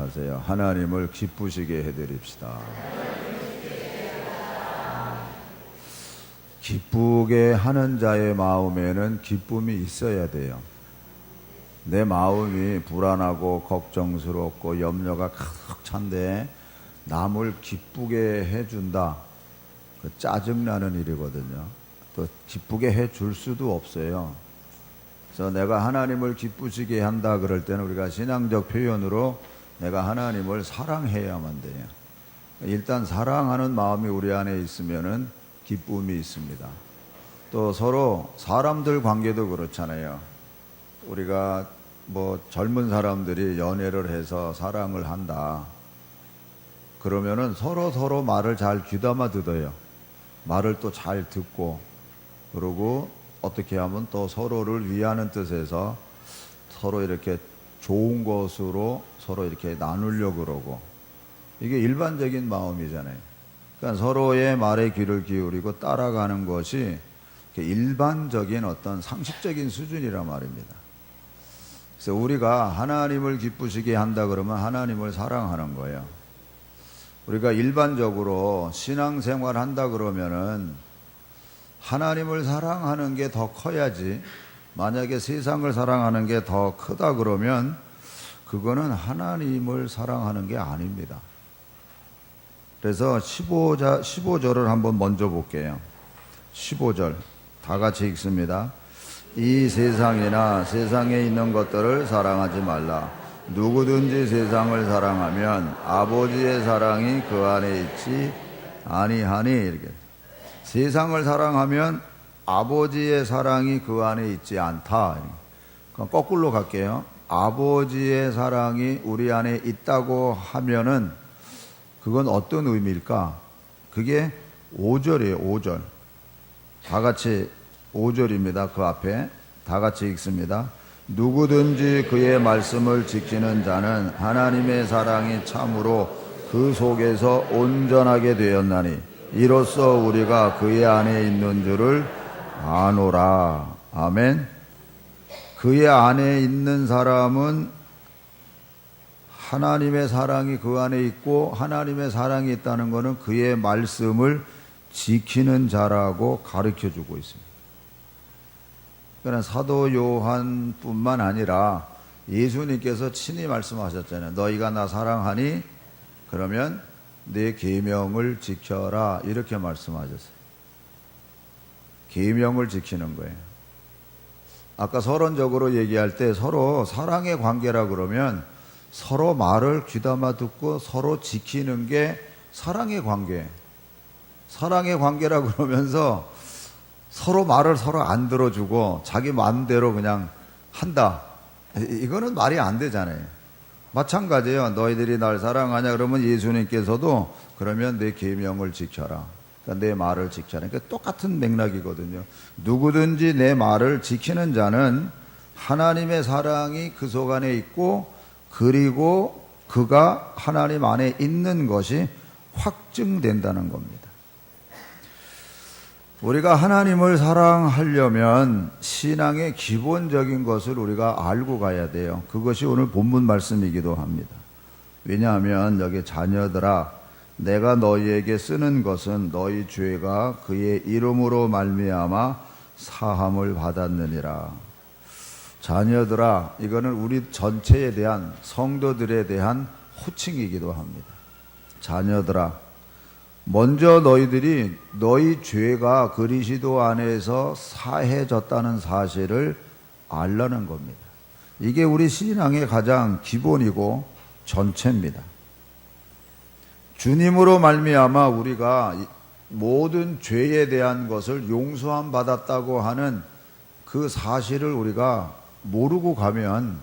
하세요. 하나님을 기쁘시게 해드립시다. 기쁘게 하는 자의 마음에는 기쁨이 있어야 돼요. 내 마음이 불안하고 걱정스럽고 염려가 가득 찬데 남을 기쁘게 해준다. 그 짜증나는 일이거든요. 또 기쁘게 해줄 수도 없어요. 그래서 내가 하나님을 기쁘시게 한다 그럴 때는 우리가 신앙적 표현으로 내가 하나님을 사랑해야만 돼요. 일단 사랑하는 마음이 우리 안에 있으면은 기쁨이 있습니다. 또 서로 사람들 관계도 그렇잖아요. 우리가 젊은 사람들이 연애를 해서 사랑을 한다. 그러면은 서로 말을 잘 귀담아 듣어요. 말을 또 잘 듣고, 그리고 어떻게 하면 또 서로를 위하는 뜻에서 서로 이렇게 좋은 것으로 서로 이렇게 나누려고 그러고, 이게 일반적인 마음이잖아요. 그러니까 서로의 말에 귀를 기울이고 따라가는 것이 일반적인 어떤 상식적인 수준이란 말입니다. 그래서 우리가 하나님을 기쁘시게 한다 그러면 하나님을 사랑하는 거예요. 우리가 일반적으로 신앙생활 한다 그러면은 하나님을 사랑하는 게 더 커야지, 만약에 세상을 사랑하는 게 더 크다 그러면 그거는 하나님을 사랑하는 게 아닙니다. 그래서 15절을 한번 먼저 볼게요. 15절 다 같이 읽습니다. 이 세상이나 세상에 있는 것들을 사랑하지 말라. 누구든지 세상을 사랑하면 아버지의 사랑이 그 안에 있지 아니하니. 이렇게 세상을 사랑하면 아버지의 사랑이 그 안에 있지 않다. 그럼 거꾸로 갈게요. 아버지의 사랑이 우리 안에 있다고 하면은 그건 어떤 의미일까? 그게 5절이에요. 5절 다 같이 5절입니다. 그 앞에 다 같이 읽습니다. 누구든지 그의 말씀을 지키는 자는 하나님의 사랑이 참으로 그 속에서 온전하게 되었나니 이로써 우리가 그의 안에 있는 줄을 아노라. 아멘. 그의 안에 있는 사람은 하나님의 사랑이 그 안에 있고, 하나님의 사랑이 있다는 것은 그의 말씀을 지키는 자라고 가르쳐 주고 있습니다. 그러나 사도 요한뿐만 아니라 예수님께서 친히 말씀하셨잖아요. 너희가 나 사랑하니 그러면 내 계명을 지켜라. 이렇게 말씀하셨어요. 계명을 지키는 거예요. 아까 서론적으로 얘기할 때 서로 사랑의 관계라 그러면 서로 말을 귀담아 듣고 서로 지키는 게 사랑의 관계. 사랑의 관계라 그러면서 서로 말을 서로 안 들어주고 자기 마음대로 그냥 한다. 이거는 말이 안 되잖아요. 마찬가지예요. 너희들이 날 사랑하냐 그러면 예수님께서도 그러면 내 계명을 지켜라. 그러니까 내 말을 지켜라. 그러니까 똑같은 맥락이거든요. 누구든지 내 말을 지키는 자는 하나님의 사랑이 그 속 안에 있고, 그리고 그가 하나님 안에 있는 것이 확증된다는 겁니다. 우리가 하나님을 사랑하려면 신앙의 기본적인 것을 우리가 알고 가야 돼요. 그것이 오늘 본문 말씀이기도 합니다. 왜냐하면 여기 자녀들아 내가 너희에게 쓰는 것은 너희 죄가 그의 이름으로 말미암아 사함을 받았느니라. 자녀들아, 이거는 우리 전체에 대한, 성도들에 대한 호칭이기도 합니다. 자녀들아, 먼저 너희들이 너희 죄가 그리스도 안에서 사해졌다는 사실을 알라는 겁니다. 이게 우리 신앙의 가장 기본이고 전체입니다. 주님으로 말미암아 우리가 모든 죄에 대한 것을 용서함 받았다고 하는 그 사실을 우리가 모르고 가면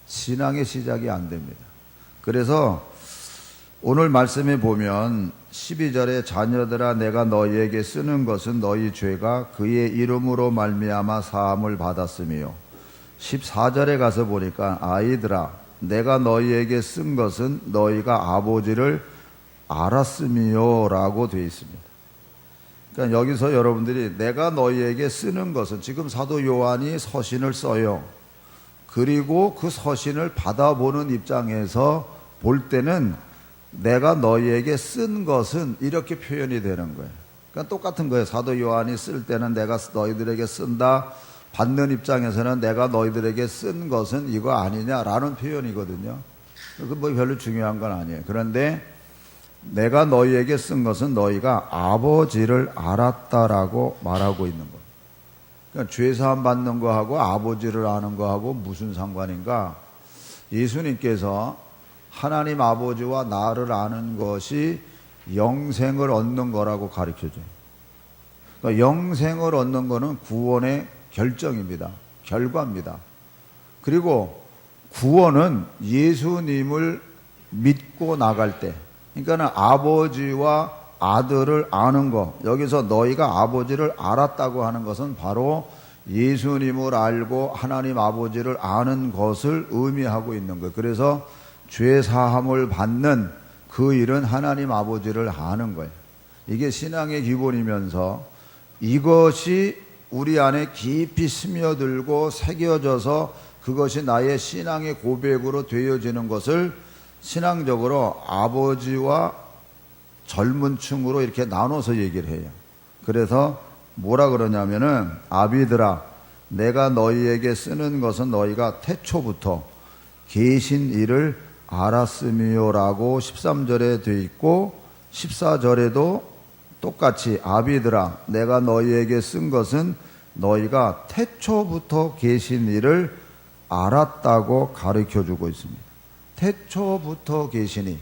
신앙의 시작이 안 됩니다. 그래서 오늘 말씀에 보면 12절에 자녀들아 내가 너희에게 쓰는 것은 너희 죄가 그의 이름으로 말미암아 사함을 받았으며, 14절에 가서 보니까 아이들아 내가 너희에게 쓴 것은 너희가 아버지를 알았으며 라고 되어 있습니다. 그러니까 여기서 여러분들이 내가 너희에게 쓰는 것은, 지금 사도 요한이 서신을 써요. 그리고 그 서신을 받아보는 입장에서 볼 때는 내가 너희에게 쓴 것은 이렇게 표현이 되는 거예요. 그러니까 똑같은 거예요. 사도 요한이 쓸 때는 내가 너희들에게 쓴다. 받는 입장에서는 내가 너희들에게 쓴 것은 이거 아니냐라는 표현이거든요. 그 뭐 별로 중요한 건 아니에요. 그런데 내가 너희에게 쓴 것은 너희가 아버지를 알았다라고 말하고 있는 거예요. 그러니까 죄사함 받는 거하고 아버지를 아는 거하고 무슨 상관인가? 예수님께서 하나님 아버지와 나를 아는 것이 영생을 얻는 거라고 가르쳐줘요. 그러니까 영생을 얻는 거는 구원의 결정입니다. 결과입니다. 그리고 구원은 예수님을 믿고 나갈 때, 그러니까 아버지와 아들을 아는 거, 여기서 너희가 아버지를 알았다고 하는 것은 바로 예수님을 알고 하나님 아버지를 아는 것을 의미하고 있는 거예요. 그래서 죄 사함을 받는 그 일은 하나님 아버지를 아는 거예요. 이게 신앙의 기본이면서 이것이 우리 안에 깊이 스며들고 새겨져서 그것이 나의 신앙의 고백으로 되어지는 것을 신앙적으로 아버지와 젊은 층으로 이렇게 나눠서 얘기를 해요. 그래서 뭐라 그러냐면은 아비들아 내가 너희에게 쓰는 것은 너희가 태초부터 계신 이를 알았음이요라고 13절에 돼 있고 14절에도 똑같이 아비들아 내가 너희에게 쓴 것은 너희가 태초부터 계신 이를 알았다고 가르쳐주고 있습니다. 태초부터 계시니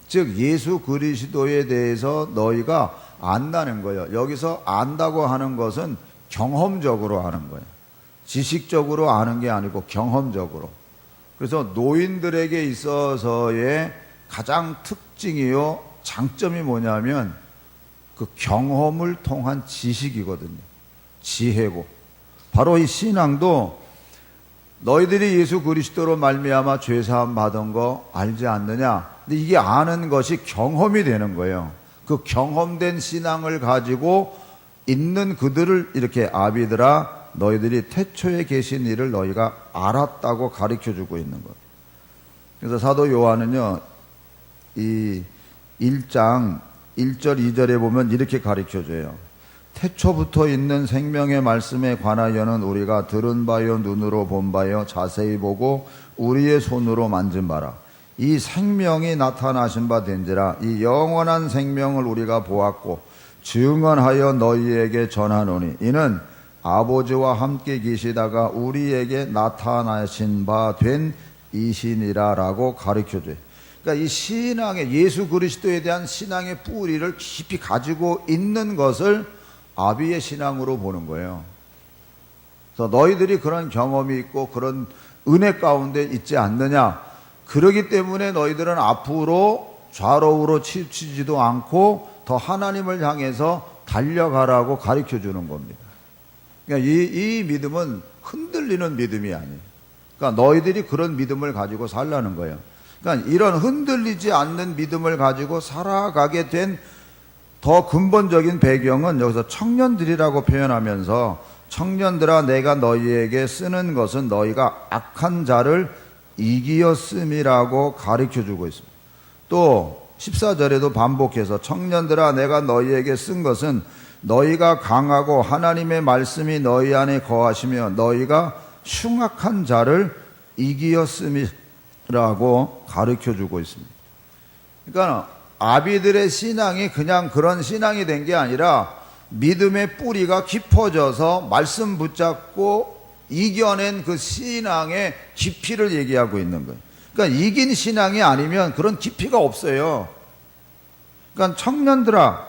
즉 예수 그리스도에 대해서 너희가 안다는 거예요. 여기서 안다고 하는 것은 경험적으로 아는 거예요. 지식적으로 아는 게 아니고 경험적으로. 그래서 노인들에게 있어서의 가장 특징이요 장점이 뭐냐면 그 경험을 통한 지식이거든요. 지혜고. 바로 이 신앙도 너희들이 예수 그리스도로 말미암아 죄 사함 받은 거 알지 않느냐? 근데 이게 아는 것이 경험이 되는 거예요. 그 경험된 신앙을 가지고 있는 그들을 이렇게 아비들아 너희들이 태초에 계신 이를 너희가 알았다고 가르쳐주고 있는 거예요. 그래서 사도 요한은요 이 1장 1절 2절에 보면 이렇게 가르쳐줘요. 태초부터 있는 생명의 말씀에 관하여는 우리가 들은 바요 눈으로 본 바요 자세히 보고 우리의 손으로 만진 바라. 이 생명이 나타나신 바 된지라. 이 영원한 생명을 우리가 보았고 증언하여 너희에게 전하노니 이는 아버지와 함께 계시다가 우리에게 나타나신 바 된 이신이라라고 가르쳐줘요. 그러니까 이 신앙의 예수 그리스도에 대한 신앙의 뿌리를 깊이 가지고 있는 것을 아비의 신앙으로 보는 거예요. 그래서 너희들이 그런 경험이 있고 그런 은혜 가운데 있지 않느냐. 그러기 때문에 너희들은 앞으로 좌로우로 치우치지도 않고 더 하나님을 향해서 달려가라고 가르쳐 주는 겁니다. 그러니까 이 믿음은 흔들리는 믿음이 아니에요. 그러니까 너희들이 그런 믿음을 가지고 살라는 거예요. 그러니까 이런 흔들리지 않는 믿음을 가지고 살아가게 된 더 근본적인 배경은 여기서 청년들이라고 표현하면서 청년들아 내가 너희에게 쓰는 것은 너희가 악한 자를 이기었음이라고 가르쳐주고 있습니다. 또 14절에도 반복해서 청년들아 내가 너희에게 쓴 것은 너희가 강하고 하나님의 말씀이 너희 안에 거하시며 너희가 흉악한 자를 이기었음이라고 가르쳐주고 있습니다. 그러니까 아비들의 신앙이 그냥 그런 신앙이 된 게 아니라 믿음의 뿌리가 깊어져서 말씀 붙잡고 이겨낸 그 신앙의 깊이를 얘기하고 있는 거예요. 그러니까 이긴 신앙이 아니면 그런 깊이가 없어요. 그러니까 청년들아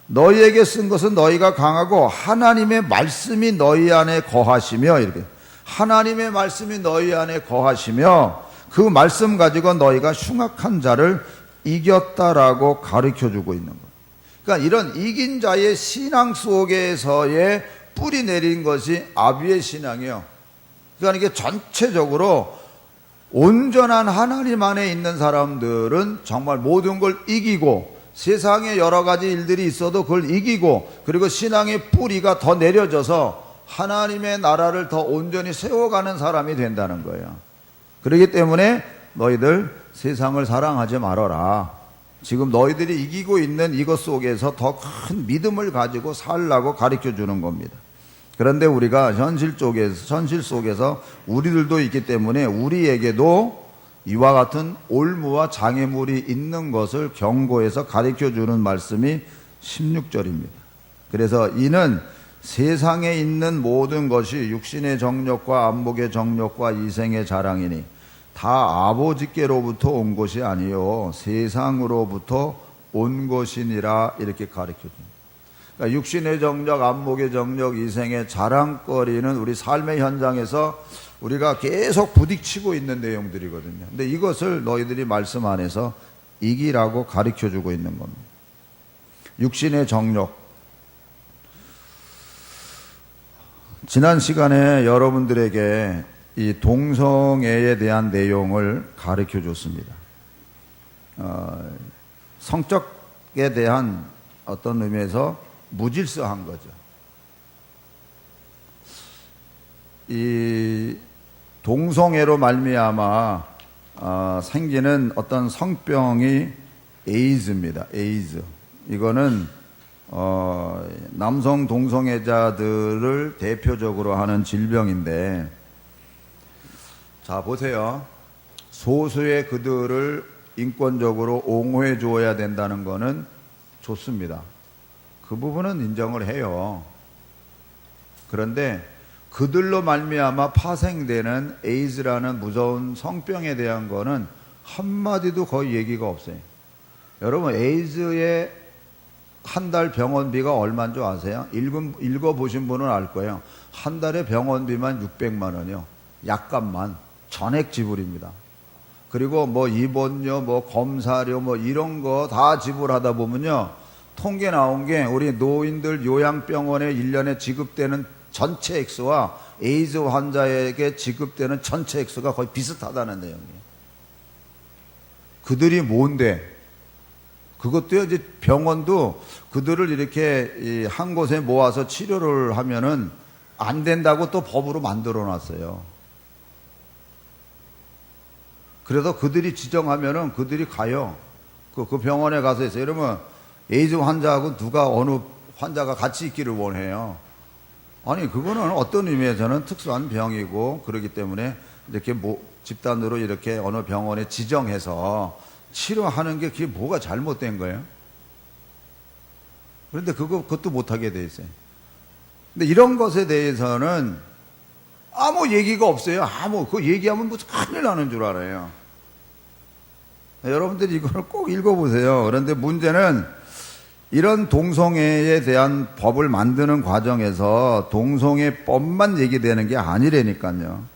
너희에게 쓴 것은 너희가 강하고 하나님의 말씀이 너희 안에 거하시며 이렇게 하나님의 말씀이 너희 안에 거하시며 그 말씀 가지고 너희가 흉악한 자를 이겼다라고 가르쳐주고 있는 거예요. 그러니까 이런 이긴 자의 신앙 속에서의 뿌리 내린 것이 아비의 신앙이에요. 그러니까 이게 전체적으로 온전한 하나님 안에 있는 사람들은 정말 모든 걸 이기고 세상에 여러 가지 일들이 있어도 그걸 이기고 그리고 신앙의 뿌리가 더 내려져서 하나님의 나라를 더 온전히 세워가는 사람이 된다는 거예요. 그렇기 때문에 너희들 세상을 사랑하지 말아라. 지금 너희들이 이기고 있는 이것 속에서 더 큰 믿음을 가지고 살라고 가르쳐 주는 겁니다. 그런데 우리가 현실 속에서 우리들도 있기 때문에 우리에게도 이와 같은 올무와 장애물이 있는 것을 경고해서 가르쳐 주는 말씀이 16절입니다. 그래서 이는 세상에 있는 모든 것이 육신의 정욕과 안목의 정욕과 이생의 자랑이니 다 아버지께로부터 온 것이 아니요 세상으로부터 온 것이니라 이렇게 가르쳐 줍니다. 그러니까 육신의 정욕, 안목의 정욕, 이생의 자랑거리는 우리 삶의 현장에서 우리가 계속 부딪히고 있는 내용들이거든요. 근데 이것을 너희들이 말씀 안에서 이기라고 가르쳐 주고 있는 겁니다. 육신의 정욕. 지난 시간에 여러분들에게 이 동성애에 대한 내용을 가르쳐 줬습니다. 성적에 대한 어떤 의미에서 무질서한 거죠. 이 동성애로 말미암아 생기는 어떤 성병이 에이즈입니다. 에이즈. 이거는 남성 동성애자들을 대표적으로 하는 질병인데, 자 보세요. 소수의 그들을 인권적으로 옹호해 주어야 된다는 거는 좋습니다. 그 부분은 인정을 해요. 그런데 그들로 말미암아 파생되는 에이즈라는 무서운 성병에 대한 거는 한마디도 거의 얘기가 없어요. 여러분, 에이즈의 한 달 병원비가 얼마인 줄 아세요? 읽어보신 분은 알 거예요. 한 달에 병원비만 600만 원이요. 약값만 전액 지불입니다. 그리고 뭐 입원료, 뭐 검사료, 뭐 이런 거 다 지불하다 보면요, 통계 나온 게 우리 노인들 요양병원에 1년에 지급되는 전체 액수와 에이즈 환자에게 지급되는 전체 액수가 거의 비슷하다는 내용이에요. 그들이 뭔데? 그것도요, 이제 병원도 그들을 이렇게 한 곳에 모아서 치료를 하면은 안 된다고 또 법으로 만들어 놨어요. 그래서 그들이 지정하면은 그들이 가요. 그 병원에 가서 있어요. 이러면 에이즈 환자하고 누가 어느 환자가 같이 있기를 원해요. 아니, 그거는 어떤 의미에서는 특수한 병이고 그렇기 때문에 이렇게 집단으로 이렇게 어느 병원에 지정해서 치료하는 게 그게 뭐가 잘못된 거예요? 그런데 그것도 못하게 돼 있어요. 근데 이런 것에 대해서는 아무 얘기가 없어요. 그거 얘기하면 무슨 큰일 나는 줄 알아요. 여러분들이 이걸 꼭 읽어보세요. 그런데 문제는 이런 동성애에 대한 법을 만드는 과정에서 동성애법만 얘기되는 게 아니라니까요.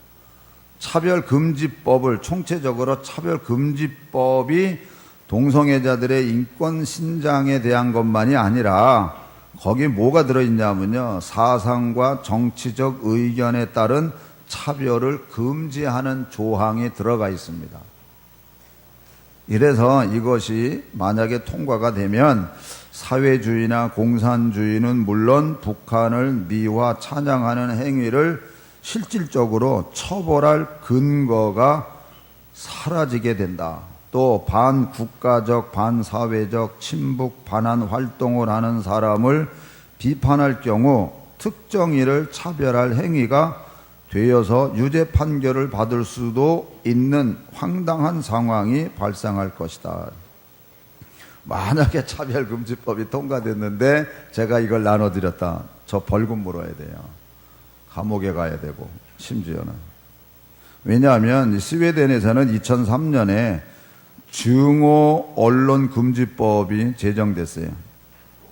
차별금지법을, 총체적으로 차별금지법이 동성애자들의 인권 신장에 대한 것만이 아니라 거기에 뭐가 들어있냐면요, 사상과 정치적 의견에 따른 차별을 금지하는 조항이 들어가 있습니다. 이래서 이것이 만약에 통과가 되면 사회주의나 공산주의는 물론 북한을 미화 찬양하는 행위를 실질적으로 처벌할 근거가 사라지게 된다. 또 반국가적, 반사회적, 친북, 반한 활동을 하는 사람을 비판할 경우 특정인을 차별할 행위가 되어서 유죄 판결을 받을 수도 있는 황당한 상황이 발생할 것이다. 만약에 차별금지법이 통과됐는데 제가 이걸 나눠드렸다. 저 벌금 물어야 돼요. 감옥에 가야 되고, 심지어는. 왜냐하면 스웨덴에서는 2003년에 증오 언론금지법이 제정됐어요.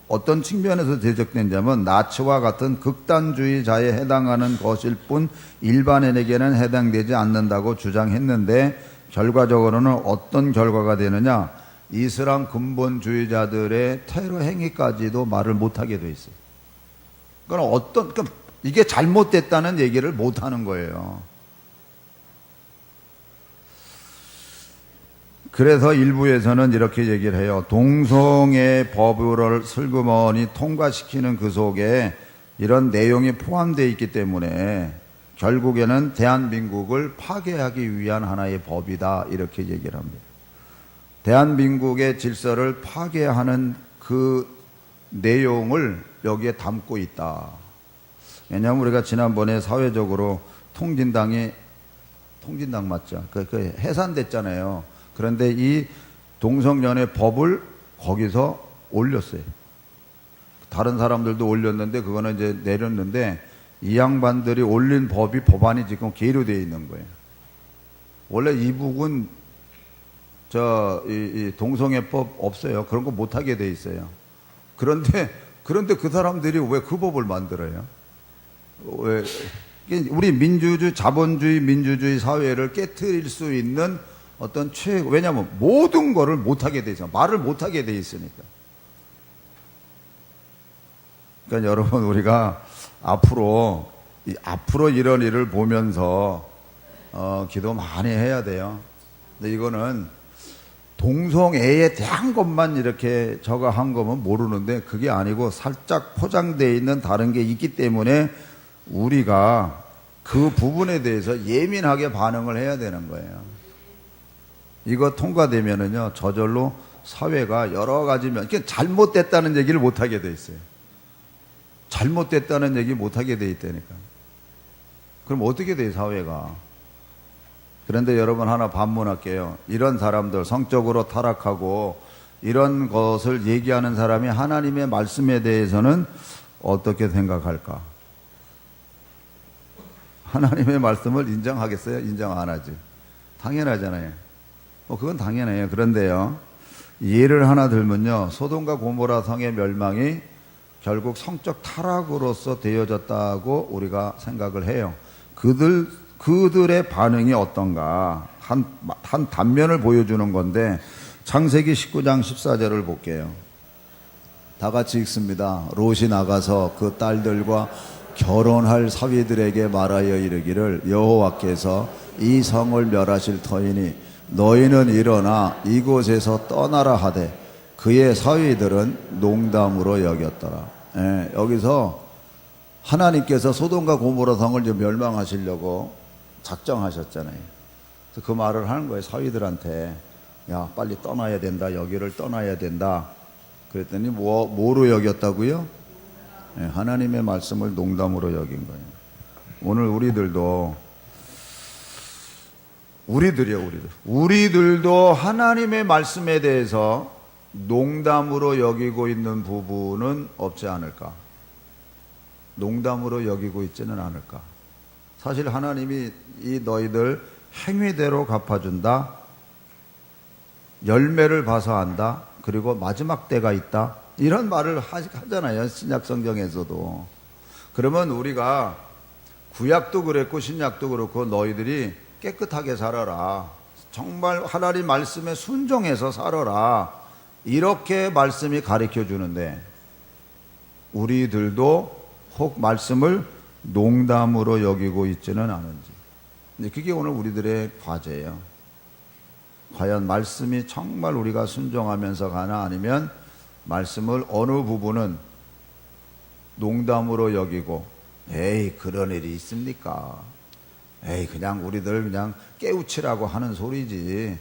어떤 측면에서 제정된다면 나치와 같은 극단주의자에 해당하는 것일 뿐 일반인에게는 해당되지 않는다고 주장했는데, 결과적으로는 어떤 결과가 되느냐, 이슬람 근본주의자들의 테러 행위까지도 말을 못하게 돼 있어요. 그러니까 이게 잘못됐다는 얘기를 못하는 거예요. 그래서 일부에서는 이렇게 얘기를 해요. 동성애 법을 슬그머니 통과시키는 그 속에 이런 내용이 포함되어 있기 때문에 결국에는 대한민국을 파괴하기 위한 하나의 법이다, 이렇게 얘기를 합니다. 대한민국의 질서를 파괴하는 그 내용을 여기에 담고 있다. 왜냐하면 우리가 지난번에 사회적으로 통진당 맞죠? 그 해산됐잖아요. 그런데 이 동성연애 법을 거기서 올렸어요. 다른 사람들도 올렸는데 그거는 이제 내렸는데 이 양반들이 올린 법안이 지금 계류되어 있는 거예요. 원래 이북은 이 동성애법 없어요. 그런 거 못하게 돼 있어요. 그런데 그 사람들이 왜 그 법을 만들어요? 왜 우리 민주주의, 자본주의, 민주주의 사회를 깨트릴 수 있는 어떤 왜냐하면 모든 거를 못하게 돼 있어요. 말을 못하게 돼 있으니까. 그러니까 여러분, 우리가 앞으로 이런 일을 보면서 기도 많이 해야 돼요. 근데 이거는 동성애에 대한 것만 이렇게 저거 한 거면 모르는데 그게 아니고 살짝 포장되어 있는 다른 게 있기 때문에 우리가 그 부분에 대해서 예민하게 반응을 해야 되는 거예요. 이거 통과되면은요, 저절로 사회가 여러 가지 그러니까 잘못됐다는 얘기를 못 하게 돼 있어요. 잘못됐다는 얘기 못 하게 돼 있다니까. 그럼 어떻게 돼, 사회가? 그런데 여러분 하나 반문할게요. 이런 사람들, 성적으로 타락하고 이런 것을 얘기하는 사람이 하나님의 말씀에 대해서는 어떻게 생각할까? 하나님의 말씀을 인정하겠어요? 인정 안 하지? 당연하잖아요. 그건 당연해요. 그런데요, 예를 하나 들면요, 소돔과 고모라 성의 멸망이 결국 성적 타락으로서 되어졌다고 우리가 생각을 해요. 그들의 반응이 어떤가? 한 단면을 보여주는 건데, 창세기 19장 14절을 볼게요. 다 같이 읽습니다. 롯이 나가서 그 딸들과 결혼할 사위들에게 말하여 이르기를, 여호와께서 이 성을 멸하실 터이니 너희는 일어나 이곳에서 떠나라 하되 그의 사위들은 농담으로 여겼더라. 여기서 하나님께서 소돔과 고모라 성을 멸망하시려고 작정하셨잖아요. 그래서 그 말을 하는 거예요, 사위들한테. 야, 빨리 떠나야 된다, 여기를 떠나야 된다. 그랬더니 뭐로 여겼다고요? 하나님의 말씀을 농담으로 여긴 거예요. 오늘 우리들도 하나님의 말씀에 대해서 농담으로 여기고 있는 부분은 없지 않을까? 농담으로 여기고 있지는 않을까? 사실 하나님이 이 너희들 행위대로 갚아준다, 열매를 봐서 한다, 그리고 마지막 때가 있다, 이런 말을 하잖아요, 신약 성경에서도. 그러면 우리가 구약도 그랬고 신약도 그렇고 너희들이 깨끗하게 살아라, 정말 하나님 말씀에 순종해서 살아라, 이렇게 말씀이 가르쳐 주는데 우리들도 혹 말씀을 농담으로 여기고 있지는 않은지. 근데 그게 오늘 우리들의 과제예요. 과연 말씀이 정말 우리가 순종하면서 가나, 아니면 말씀을 어느 부분은 농담으로 여기고, 에이, 그런 일이 있습니까? 에이, 그냥 우리들 그냥 깨우치라고 하는 소리지,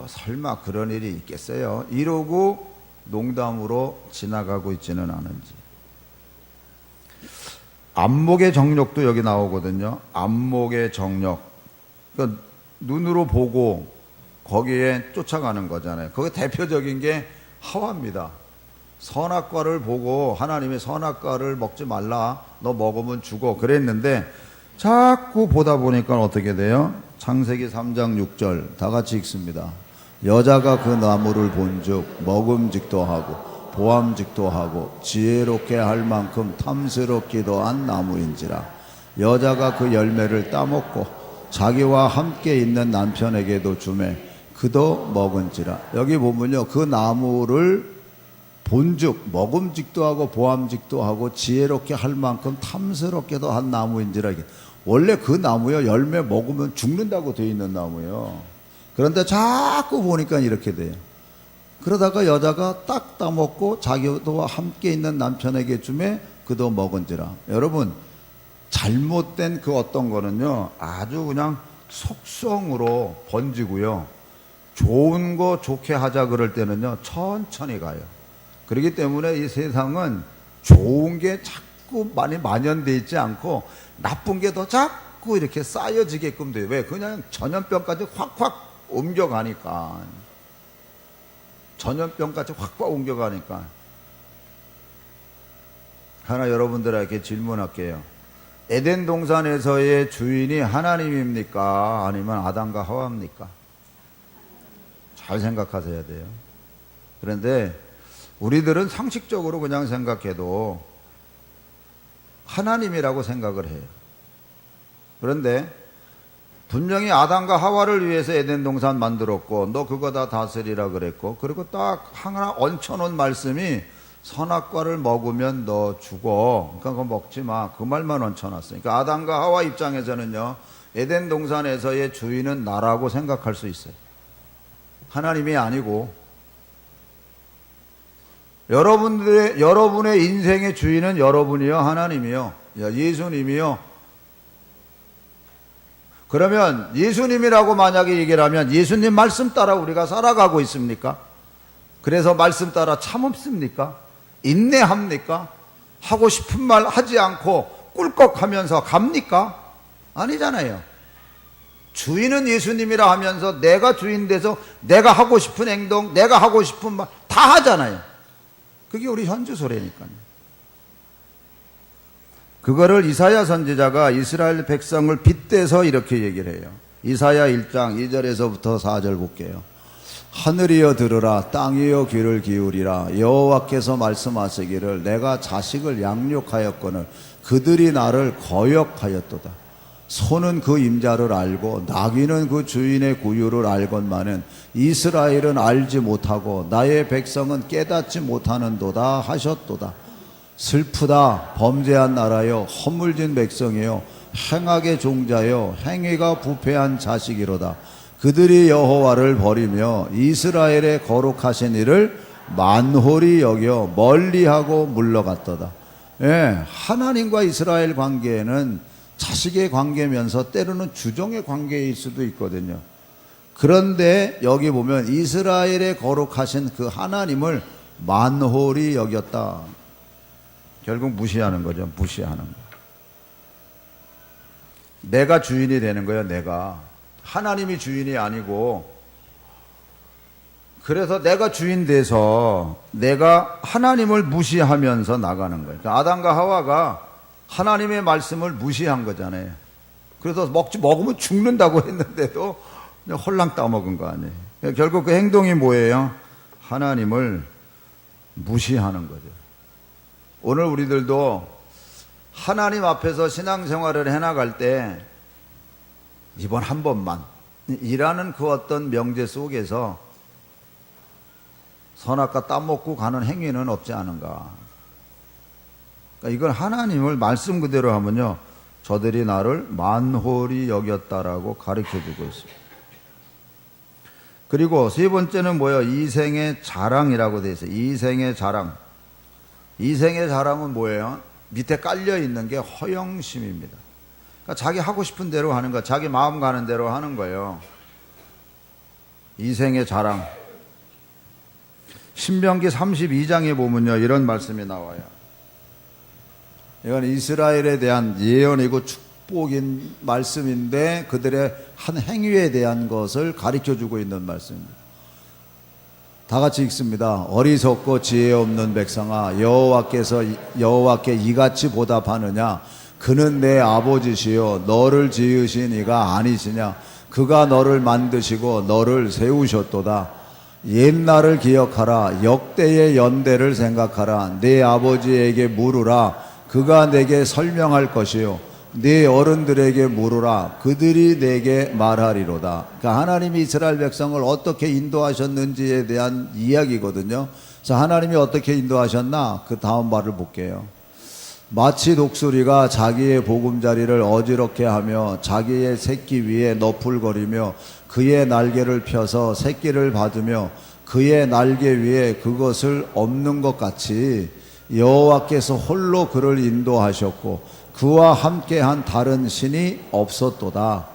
설마 그런 일이 있겠어요? 이러고 농담으로 지나가고 있지는 않은지. 안목의 정욕도 여기 나오거든요. 안목의 정욕. 그러니까 눈으로 보고 거기에 쫓아가는 거잖아요. 거기 대표적인 게 하와입니다. 선악과를 보고 하나님의 선악과를 먹지 말라, 너 먹으면 죽어, 그랬는데 자꾸 보다 보니까 어떻게 돼요? 창세기 3장 6절 다 같이 읽습니다. 여자가 그 나무를 본즉 먹음직도 하고 보암직도 하고 지혜롭게 할 만큼 탐스럽기도 한 나무인지라. 여자가 그 열매를 따먹고 자기와 함께 있는 남편에게도 주매 그도 먹은지라. 여기 보면요, 그 나무를 본즉 먹음직도 하고 보암직도 하고 지혜롭게 할 만큼 탐스럽게도 한 나무인지라. 원래 그 나무요, 열매 먹으면 죽는다고 되어 있는 나무예요. 그런데 자꾸 보니까 이렇게 돼요. 그러다가 여자가 딱 따먹고 자기와 함께 있는 남편에게 주매 그도 먹은지라. 여러분, 잘못된 그 어떤 거는요, 아주 그냥 속성으로 번지고요, 좋은 거 좋게 하자 그럴 때는요, 천천히 가요. 그렇기 때문에 이 세상은 좋은 게 자꾸 많이 만연돼 있지 않고 나쁜 게 더 자꾸 이렇게 쌓여지게끔 돼요. 왜? 그냥 전염병까지 확확 옮겨가니까. 전염병까지 확확 옮겨가니까. 하나 여러분들에게 질문할게요. 에덴 동산에서의 주인이 하나님입니까? 아니면 아담과 하와입니까? 잘 생각하셔야 돼요. 그런데 우리들은 상식적으로 그냥 생각해도 하나님이라고 생각을 해요. 그런데 분명히 아담과 하와를 위해서 에덴 동산 만들었고 너 그거 다 다스리라 그랬고, 그리고 딱 하나 얹혀놓은 말씀이 선악과를 먹으면 너 죽어. 그러니까 그거 먹지 마. 그 말만 얹혀놨어요. 그러니까 아담과 하와 입장에서는요, 에덴 동산에서의 주인은 나라고 생각할 수 있어요. 하나님이 아니고. 여러분의 인생의 주인은 여러분이요, 하나님이요, 예수님이요. 그러면 예수님이라고 만약에 얘기를 하면 예수님 말씀 따라 우리가 살아가고 있습니까? 그래서 말씀 따라 참습니까? 인내합니까? 하고 싶은 말 하지 않고 꿀꺽하면서 갑니까? 아니잖아요. 주인은 예수님이라 하면서 내가 주인 돼서 내가 하고 싶은 행동, 내가 하고 싶은 말 다 하잖아요. 그게 우리 현주소래니까요. 그거를 이사야 선지자가 이스라엘 백성을 빗대서 이렇게 얘기를 해요. 이사야 1장 2절에서부터 4절 볼게요. 하늘이여 들으라, 땅이여 귀를 기울이라. 여호와께서 말씀하시기를 내가 자식을 양육하였거늘 그들이 나를 거역하였도다. 소는 그 임자를 알고 나귀는 그 주인의 구유를 알건만은 이스라엘은 알지 못하고 나의 백성은 깨닫지 못하는도다 하셨도다. 슬프다, 범죄한 나라여, 허물진 백성이여, 행악의 종자여, 행위가 부패한 자식이로다. 그들이 여호와를 버리며 이스라엘의 거룩하신 이를 만홀히 여겨 멀리하고 물러갔도다. 예, 하나님과 이스라엘 관계에는 자식의 관계면서 때로는 주종의 관계일 수도 있거든요. 그런데 여기 보면 이스라엘의 거룩하신 그 하나님을 만홀히 여겼다. 결국 무시하는 거죠. 무시하는 거. 내가 주인이 되는 거예요. 내가. 하나님이 주인이 아니고. 그래서 내가 주인 돼서 내가 하나님을 무시하면서 나가는 거예요. 그러니까 아담과 하와가 하나님의 말씀을 무시한 거잖아요. 그래서 먹으면 죽는다고 했는데도 그냥 홀랑 따먹은 거 아니에요. 결국 그 행동이 뭐예요? 하나님을 무시하는 거죠. 오늘 우리들도 하나님 앞에서 신앙생활을 해나갈 때 이번 한 번만 이라는 그 어떤 명제 속에서 선악과 따먹고 가는 행위는 없지 않은가. 그러니까 이걸 하나님을 말씀 그대로 하면요, 저들이 나를 만홀히 여겼다라고 가르쳐주고 있습니다. 그리고 세 번째는 뭐예요? 이생의 자랑이라고 되어 있어요. 이생의 자랑. 이생의 자랑은 뭐예요? 밑에 깔려 있는 게 허영심입니다. 그러니까 자기 하고 싶은 대로 하는 거, 자기 마음 가는 대로 하는 거예요. 이생의 자랑. 신명기 32장에 보면요, 이런 말씀이 나와요. 이건 이스라엘에 대한 예언이고 축복인 말씀인데 그들의 한 행위에 대한 것을 가르쳐주고 있는 말씀입니다. 다 같이 읽습니다. 어리석고 지혜 없는 백성아, 여호와께 이같이 보답하느냐? 그는 내 아버지시요 너를 지으신 이가 아니시냐? 그가 너를 만드시고 너를 세우셨도다. 옛날을 기억하라. 역대의 연대를 생각하라. 내 아버지에게 물으라. 그가 내게 설명할 것이요 네 어른들에게 물으라. 그들이 내게 말하리로다. 그러니까 하나님이 이스라엘 백성을 어떻게 인도하셨는지에 대한 이야기거든요. 그래서 하나님이 어떻게 인도하셨나? 그 다음 말을 볼게요. 마치 독수리가 자기의 보금자리를 어지럽게 하며 자기의 새끼 위에 너풀거리며 그의 날개를 펴서 새끼를 받으며 그의 날개 위에 그것을 엎는 것 같이 여호와께서 홀로 그를 인도하셨고 그와 함께한 다른 신이 없었도다.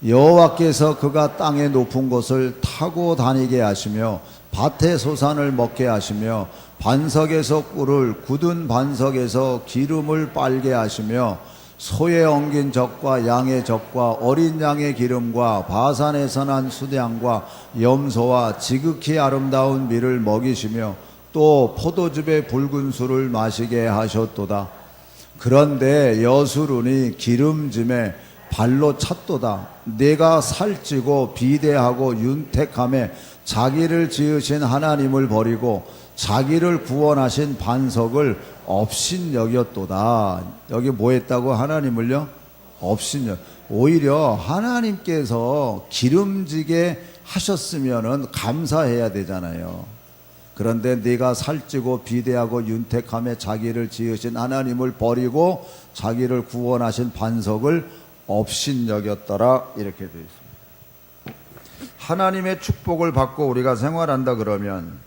여호와께서 그가 땅의 높은 곳을 타고 다니게 하시며 밭의 소산을 먹게 하시며 반석에서 꿀을 굳은 반석에서 기름을 빨게 하시며 소의 엉긴 젖과 양의 젖과 어린 양의 기름과 바산에서 난 수량과 염소와 지극히 아름다운 밀을 먹이시며 또 포도즙의 붉은 술을 마시게 하셨도다. 그런데 여수론이 기름짐에 발로 찼도다. 내가 살찌고 비대하고 윤택함에 자기를 지으신 하나님을 버리고 자기를 구원하신 반석을 업신여겼도다. 여기 뭐 했다고? 하나님을요? 업신여. 오히려 하나님께서 기름지게 하셨으면은 감사해야 되잖아요. 그런데 네가 살찌고 비대하고 윤택함에 자기를 지으신 하나님을 버리고 자기를 구원하신 반석을 업신여겼더라. 이렇게 되어 있습니다. 하나님의 축복을 받고 우리가 생활한다 그러면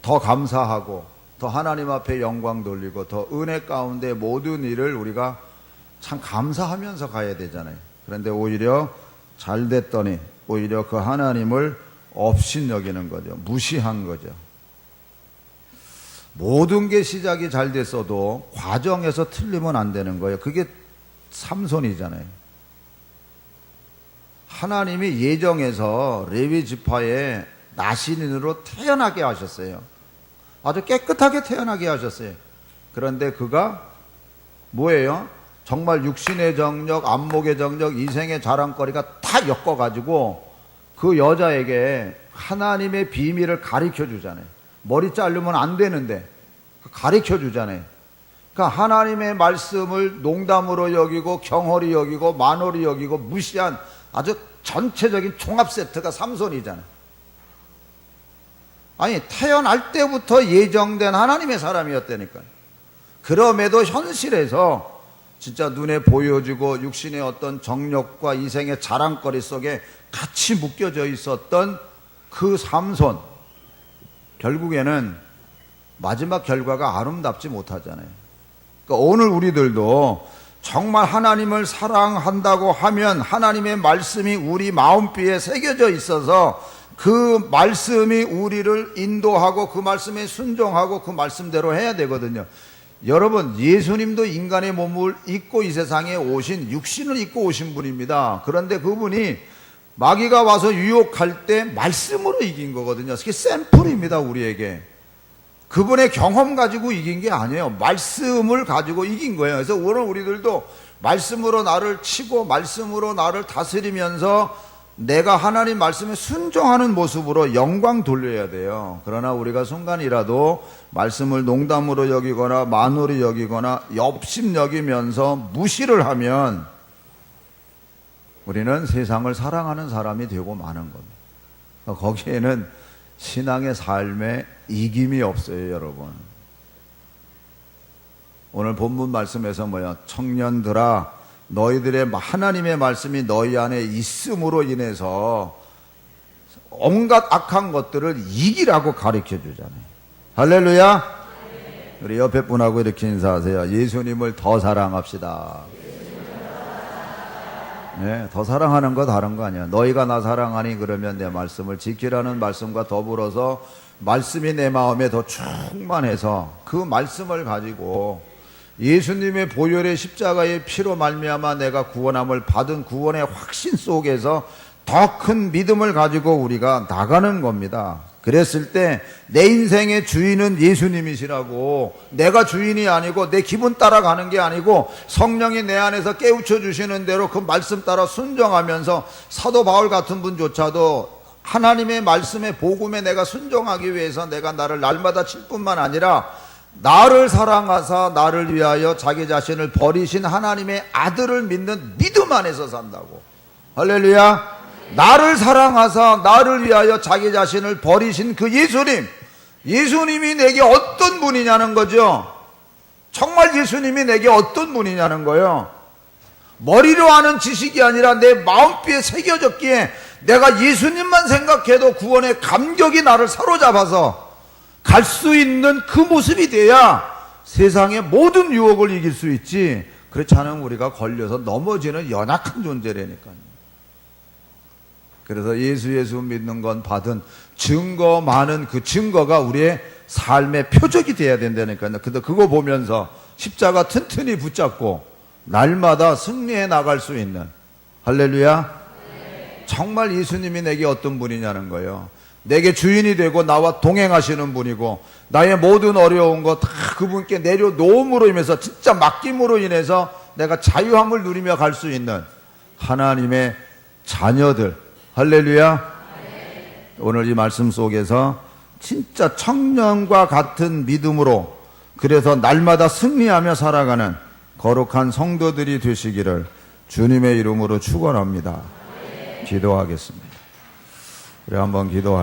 더 감사하고 더 하나님 앞에 영광 돌리고 더 은혜 가운데 모든 일을 우리가 참 감사하면서 가야 되잖아요. 그런데 오히려 잘 됐더니 오히려 그 하나님을 업신여기는 거죠. 무시한 거죠. 모든 게 시작이 잘 됐어도 과정에서 틀리면 안 되는 거예요. 그게 삼손이잖아요. 하나님이 예정해서 레위 지파의 나신인으로 태어나게 하셨어요. 아주 깨끗하게 태어나게 하셨어요. 그런데 그가 뭐예요? 정말 육신의 정력, 안목의 정력, 이생의 자랑거리가 다 엮어가지고 그 여자에게 하나님의 비밀을 가르쳐 주잖아요. 머리 자르면 안 되는데 가르쳐 주잖아요. 그러니까 하나님의 말씀을 농담으로 여기고 경홀히 여기고 만홀히 여기고 무시한 아주 전체적인 종합 세트가 삼손이잖아요. 아니 태어날 때부터 예정된 하나님의 사람이었다니까요. 그럼에도 현실에서 진짜 눈에 보여지고 육신의 어떤 정력과 이생의 자랑거리 속에 같이 묶여져 있었던 그 삼손, 결국에는 마지막 결과가 아름답지 못하잖아요. 그러니까 오늘 우리들도 정말 하나님을 사랑한다고 하면 하나님의 말씀이 우리 마음비에 새겨져 있어서 그 말씀이 우리를 인도하고 그 말씀에 순종하고 그 말씀대로 해야 되거든요. 여러분, 예수님도 인간의 몸을 입고 이 세상에 오신, 육신을 입고 오신 분입니다. 그런데 그분이 마귀가 와서 유혹할 때 말씀으로 이긴 거거든요. 그게 샘플입니다, 우리에게. 그분의 경험 가지고 이긴 게 아니에요. 말씀을 가지고 이긴 거예요. 그래서 오늘 우리들도 말씀으로 나를 치고 말씀으로 나를 다스리면서 내가 하나님 말씀에 순종하는 모습으로 영광 돌려야 돼요. 그러나 우리가 순간이라도 말씀을 농담으로 여기거나 만홀히 여기거나 엽심 여기면서 무시를 하면 우리는 세상을 사랑하는 사람이 되고 마는 겁니다. 거기에는 신앙의 삶에 이김이 없어요, 여러분. 오늘 본문 말씀에서 뭐야? 청년들아, 너희들의 하나님의 말씀이 너희 안에 있음으로 인해서 온갖 악한 것들을 이기라고 가르쳐 주잖아요. 할렐루야. 우리 옆에 분하고 이렇게 인사하세요. 예수님을 더 사랑합시다. 네, 더 사랑하는 거 다른 거 아니야. 너희가 나 사랑하니 그러면 내 말씀을 지키라는 말씀과 더불어서 말씀이 내 마음에 더 충만해서 그 말씀을 가지고 예수님의 보혈의 십자가의 피로 말미암아 내가 구원함을 받은 구원의 확신 속에서 더 큰 믿음을 가지고 우리가 나가는 겁니다. 그랬을 때 내 인생의 주인은 예수님이시라고, 내가 주인이 아니고 내 기분 따라가는 게 아니고 성령이 내 안에서 깨우쳐 주시는 대로 그 말씀 따라 순종하면서 사도 바울 같은 분조차도 하나님의 말씀의 복음에 내가 순종하기 위해서 내가 나를 날마다 칠 뿐만 아니라 나를 사랑하사 나를 위하여 자기 자신을 버리신 하나님의 아들을 믿는 믿음 안에서 산다고. 할렐루야. 나를 사랑하사 나를 위하여 자기 자신을 버리신 그 예수님이 내게 어떤 분이냐는 거죠. 정말 예수님이 내게 어떤 분이냐는 거예요. 머리로 아는 지식이 아니라 내 마음비에 새겨졌기에 내가 예수님만 생각해도 구원의 감격이 나를 사로잡아서 갈 수 있는 그 모습이 돼야 세상의 모든 유혹을 이길 수 있지. 그렇지 않으면 우리가 걸려서 넘어지는 연약한 존재라니까요. 그래서 예수 믿는 건 받은 증거 많은 그 증거가 우리의 삶의 표적이 돼야 된다니까요. 근데 그거 보면서 십자가 튼튼히 붙잡고 날마다 승리해 나갈 수 있는, 할렐루야. 정말 예수님이 내게 어떤 분이냐는 거예요. 내게 주인이 되고 나와 동행하시는 분이고 나의 모든 어려운 거 다 그분께 내려놓음으로 인해서, 진짜 맡김으로 인해서 내가 자유함을 누리며 갈 수 있는 하나님의 자녀들, 할렐루야. 오늘 이 말씀 속에서 진짜 청년과 같은 믿음으로, 그래서 날마다 승리하며 살아가는 거룩한 성도들이 되시기를 주님의 이름으로 축원합니다. 기도하겠습니다. 우리 한번 기도하겠습니다.